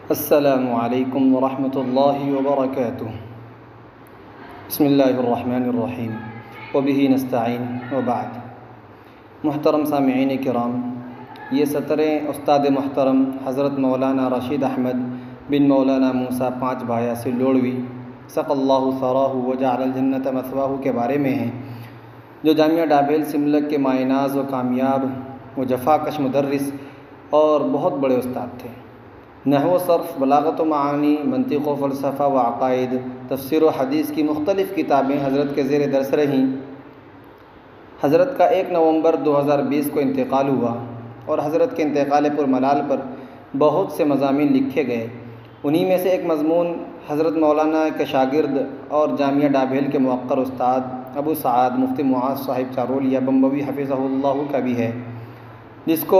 السلام علیکم ورحمۃ اللہ وبرکاتہ۔ بسم اللہ الرحمن الرحیم وبہ نستعین وبعد۔ محترم سامعین کرام، یہ سطریں استاد محترم حضرت مولانا رشید احمد بن مولانا موسیٰ پانچ بھایا سلوڑوی سق اللہ ثراہ وجعل الجنۃ مثواہ کے بارے میں ہیں، جو جامعہ ڈابھیل سملک کے مائناز و کامیاب و جفاکش مدرس اور بہت بڑے استاد تھے۔ نحو و صرف، بلاغت و معانی، منطق و فلسفہ و عقائد، تفسیر و حدیث کی مختلف کتابیں حضرت کے زیر درس رہیں۔ حضرت کا 1 نومبر 2020 کو انتقال ہوا اور حضرت کے انتقال پر ملال پر بہت سے مضامین لکھے گئے۔ انہی میں سے ایک مضمون حضرت مولانا کے شاگرد اور جامعہ ڈابھیل کے موقر استاد ابو سعد مفتی معاذ صاحب چارولیا بمبوی حفظہ اللہ کا بھی ہے، جس کو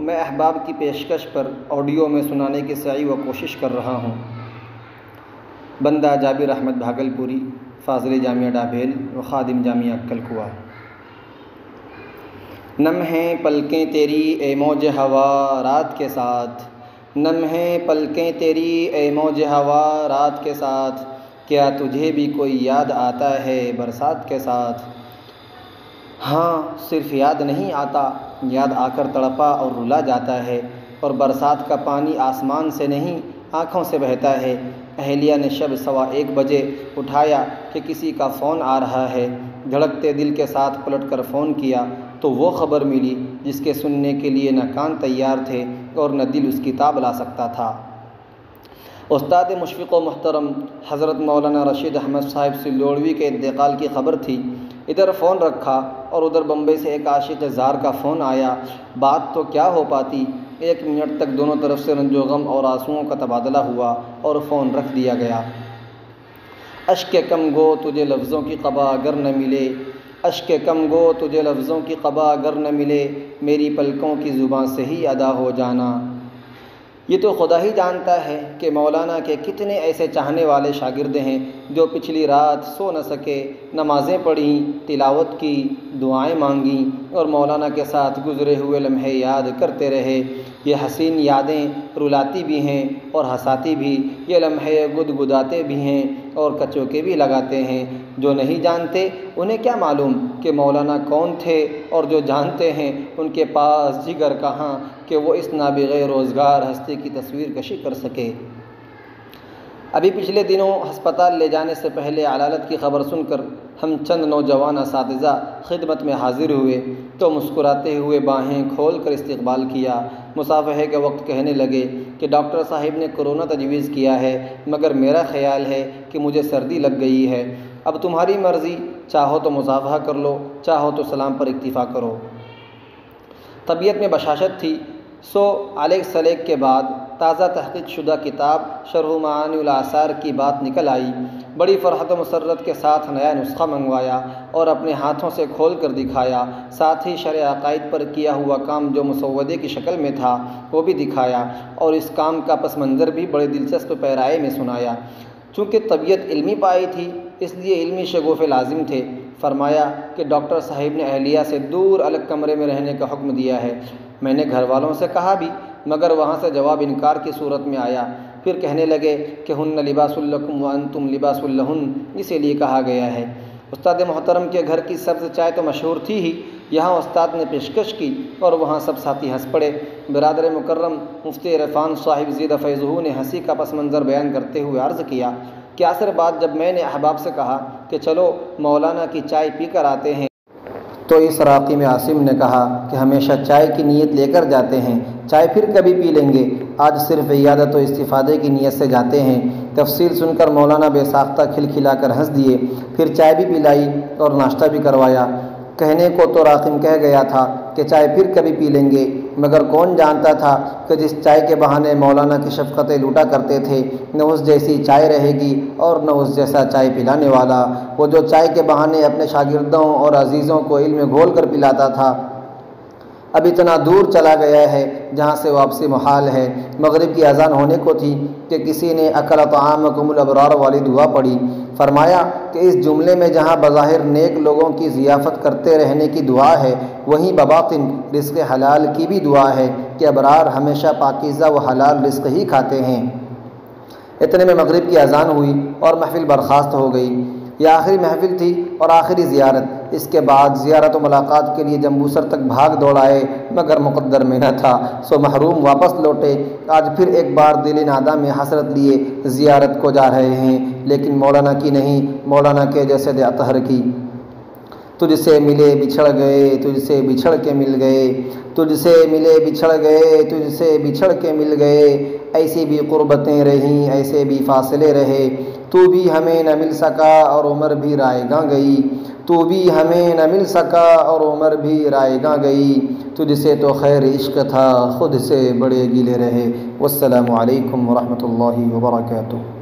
میں احباب کی پیشکش پر آڈیو میں سنانے کی سعی و کوشش کر رہا ہوں۔ بندہ جابر احمد بھاگلپوری، فاضل جامعہ ڈابھیل و خادم جامعہ اکل کوا۔ نم ہیں پلکیں تیری اے موج ہوا رات کے ساتھ، نم ہیں پلکیں تیری اے موج ہوا رات کے ساتھ، کیا تجھے بھی کوئی یاد آتا ہے برسات کے ساتھ؟ ہاں، صرف یاد نہیں آتا، یاد آ کر تڑپا اور رلا جاتا ہے، اور برسات کا پانی آسمان سے نہیں آنکھوں سے بہتا ہے۔ اہلیہ نے شب 1:15 بجے اٹھایا کہ کسی کا فون آ رہا ہے۔ دھڑکتے دل کے ساتھ پلٹ کر فون کیا تو وہ خبر ملی جس کے سننے کے لیے نہ کان تیار تھے اور نہ دل اس کی تاب لا سکتا تھا۔ استاد مشفق و محترم حضرت مولانا رشید احمد صاحب سلوڑوی کے انتقال کی خبر تھی۔ ادھر فون رکھا اور ادھر بمبئی سے ایک عاشق زار کا فون آیا۔ بات تو کیا ہو پاتی، 1 منٹ تک دونوں طرف سے رنج و غم اور آنسوؤں کا تبادلہ ہوا اور فون رکھ دیا گیا۔ اشک کم گو تجھے لفظوں کی قبا اگر نہ ملے، اشک کم گو تجھے لفظوں کی قبا اگر نہ ملے، میری پلکوں کی زباں سے ہی ادا ہو جانا۔ یہ تو خدا ہی جانتا ہے کہ مولانا کے کتنے ایسے چاہنے والے شاگرد ہیں جو پچھلی رات سو نہ سکے، نمازیں پڑھیں، تلاوت کی، دعائیں مانگیں اور مولانا کے ساتھ گزرے ہوئے لمحے یاد کرتے رہے۔ یہ حسین یادیں رلاتی بھی ہیں اور ہنساتی بھی، یہ لمحے گدگداتے بھی ہیں اور کچوکے بھی لگاتے ہیں۔ جو نہیں جانتے انہیں کیا معلوم کہ مولانا کون تھے، اور جو جانتے ہیں ان کے پاس جگر کہاں کہ وہ اس نابغہ روزگار ہستی کی تصویر کشی کر سکے۔ ابھی پچھلے دنوں ہسپتال لے جانے سے پہلے علالت کی خبر سن کر ہم چند نوجوان اساتذہ خدمت میں حاضر ہوئے تو مسکراتے ہوئے باہیں کھول کر استقبال کیا۔ مصافحے کے وقت کہنے لگے کہ ڈاکٹر صاحب نے کرونا تجویز کیا ہے، مگر میرا خیال ہے کہ مجھے سردی لگ گئی ہے۔ اب تمہاری مرضی، چاہو تو مصافحہ کر لو، چاہو تو سلام پر اکتفا کرو۔ طبیعت میں بشاشت تھی، سو علیگ سلیگ کے بعد تازہ تحقیق شدہ کتاب شرح معانی الآثار کی بات نکل آئی۔ بڑی فرحت و مسرت کے ساتھ نیا نسخہ منگوایا اور اپنے ہاتھوں سے کھول کر دکھایا، ساتھ ہی شرع عقائد پر کیا ہوا کام جو مسودے کی شکل میں تھا وہ بھی دکھایا، اور اس کام کا پس منظر بھی بڑے دلچسپ پیرائے میں سنایا۔ چونکہ طبیعت علمی پائی تھی اس لیے علمی شگوف لازم تھے۔ فرمایا کہ ڈاکٹر صاحب نے اہلیہ سے دور الگ کمرے میں رہنے کا حکم دیا ہے۔ میں نے گھر والوں سے کہا بھی، مگر وہاں سے جواب انکار کی صورت میں آیا۔ پھر کہنے لگے کہ ہن لباس لکم وانتم لباس لہن، اسی لیے کہا گیا ہے۔ استاد محترم کے گھر کی سبز چائے تو مشہور تھی ہی، یہاں استاد نے پیشکش کی اور وہاں سب ساتھی ہنس پڑے۔ برادر مکرم مفتی عرفان صاحب زیدہ فیضہ نے ہنسی کا پس منظر بیان کرتے ہوئے عرض کیا کہ عصر بعد جب میں نے احباب سے کہا کہ چلو مولانا کی چائے پی کر آتے ہیں، تو اس راقی میں عاصم نے کہا کہ ہمیشہ چائے کی نیت لے کر جاتے ہیں، چائے پھر کبھی پی لیں گے، آج صرف عیادت و استفادے کی نیت سے جاتے ہیں۔ تفصیل سن کر مولانا بے ساختہ کھلکھلا کر ہنس دیے، پھر چائے بھی پلائی اور ناشتہ بھی کروایا۔ کہنے کو تو راقم کہہ گیا تھا کہ چائے پھر کبھی پی لیں گے، مگر کون جانتا تھا کہ جس چائے کے بہانے مولانا کی شفقتیں لوٹا کرتے تھے، نہ اس جیسی چائے رہے گی اور نہ اس جیسا چائے پلانے والا۔ وہ جو چائے کے بہانے اپنے شاگردوں اور عزیزوں کو علم میں گھول کر پلاتا تھا، اب اتنا دور چلا گیا ہے جہاں سے واپسی محال ہے۔ مغرب کی اذان ہونے کو تھی کہ کسی نے اکل طعامکم الابرار والی دعا پڑھی۔ فرمایا کہ اس جملے میں جہاں بظاہر نیک لوگوں کی ضیافت کرتے رہنے کی دعا ہے، وہیں بباطن رزق حلال کی بھی دعا ہے کہ ابرار ہمیشہ پاکیزہ و حلال رزق ہی کھاتے ہیں۔ اتنے میں مغرب کی اذان ہوئی اور محفل برخاست ہو گئی۔ یہ آخری محفل تھی اور آخری زیارت۔ اس کے بعد زیارت و ملاقات کے لیے جمبوسر تک بھاگ دوڑ آئے، مگر مقدر میں نہ تھا، سو محروم واپس لوٹے۔ آج پھر ایک بار دل ناداں میں حسرت لیے زیارت کو جا رہے ہیں، لیکن مولانا کی نہیں، مولانا کے جیسے اطہر کی۔ تجھ سے ملے بچھڑ گئے، تجھ سے بچھڑ کے مل گئے، تجھ سے ملے بچھڑ گئے، تجھ سے بچھڑ کے مل گئے، ایسی بھی قربتیں رہیں، ایسے بھی فاصلے رہے، تو بھی ہمیں نہ مل سکا اور عمر بھی رائے گاں گئی، تو بھی ہمیں نہ مل سکا اور عمر بھی رائے گاں گئی، تجھ سے تو خیر عشق تھا، خود سے بڑے گلے رہے۔ والسلام علیکم ورحمۃ اللہ وبرکاتہ۔